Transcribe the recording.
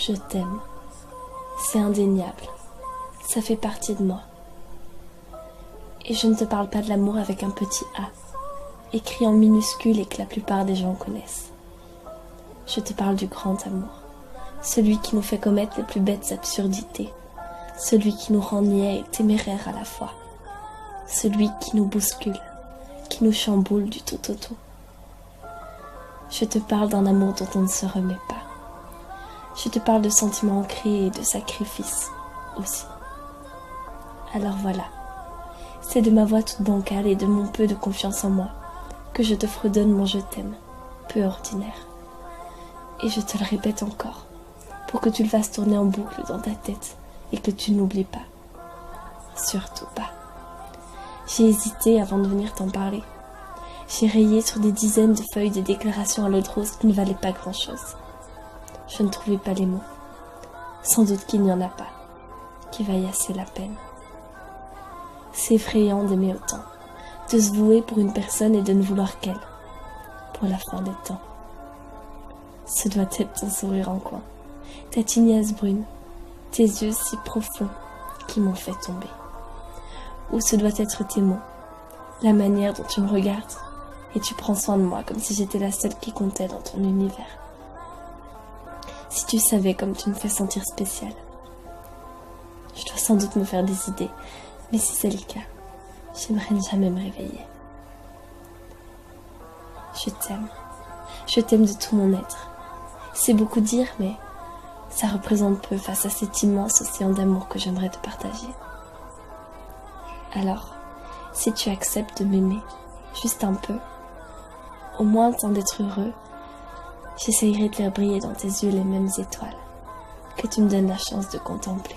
Je t'aime. C'est indéniable. Ça fait partie de moi. Et je ne te parle pas de l'amour avec un petit A, écrit en minuscule et que la plupart des gens connaissent. Je te parle du grand amour, celui qui nous fait commettre les plus bêtes absurdités, celui qui nous rend niais et téméraires à la fois, celui qui nous bouscule, qui nous chamboule du tout au tout. Je te parle d'un amour dont on ne se remet pas. Je te parle de sentiments ancrés et de sacrifices aussi. Alors voilà, c'est de ma voix toute bancale et de mon peu de confiance en moi que je te fredonne mon je t'aime, peu ordinaire. Et je te le répète encore, pour que tu le fasses tourner en boucle dans ta tête et que tu n'oublies pas. Surtout pas. J'ai hésité avant de venir t'en parler. J'ai rayé sur des dizaines de feuilles des déclarations à l'eau de rose qui ne valaient pas grand-chose. Je ne trouvais pas les mots. Sans doute qu'il n'y en a pas, qui vaillent assez la peine. C'est effrayant d'aimer autant, de se vouer pour une personne et de ne vouloir qu'elle, pour la fin des temps. Ce doit être ton sourire en coin, ta tignasse brune, tes yeux si profonds qui m'ont fait tomber. Ou ce doit être tes mots, la manière dont tu me regardes et tu prends soin de moi comme si j'étais la seule qui comptait dans ton univers. Si tu savais comme tu me fais sentir spécial. Je dois sans doute me faire des idées, mais si c'est le cas, j'aimerais ne jamais me réveiller. Je t'aime de tout mon être. C'est beaucoup dire, mais ça représente peu face à cet immense océan d'amour que j'aimerais te partager. Alors, si tu acceptes de m'aimer, juste un peu, au moins le temps d'être heureux, j'essayerai de faire briller dans tes yeux les mêmes étoiles que tu me donnes la chance de contempler.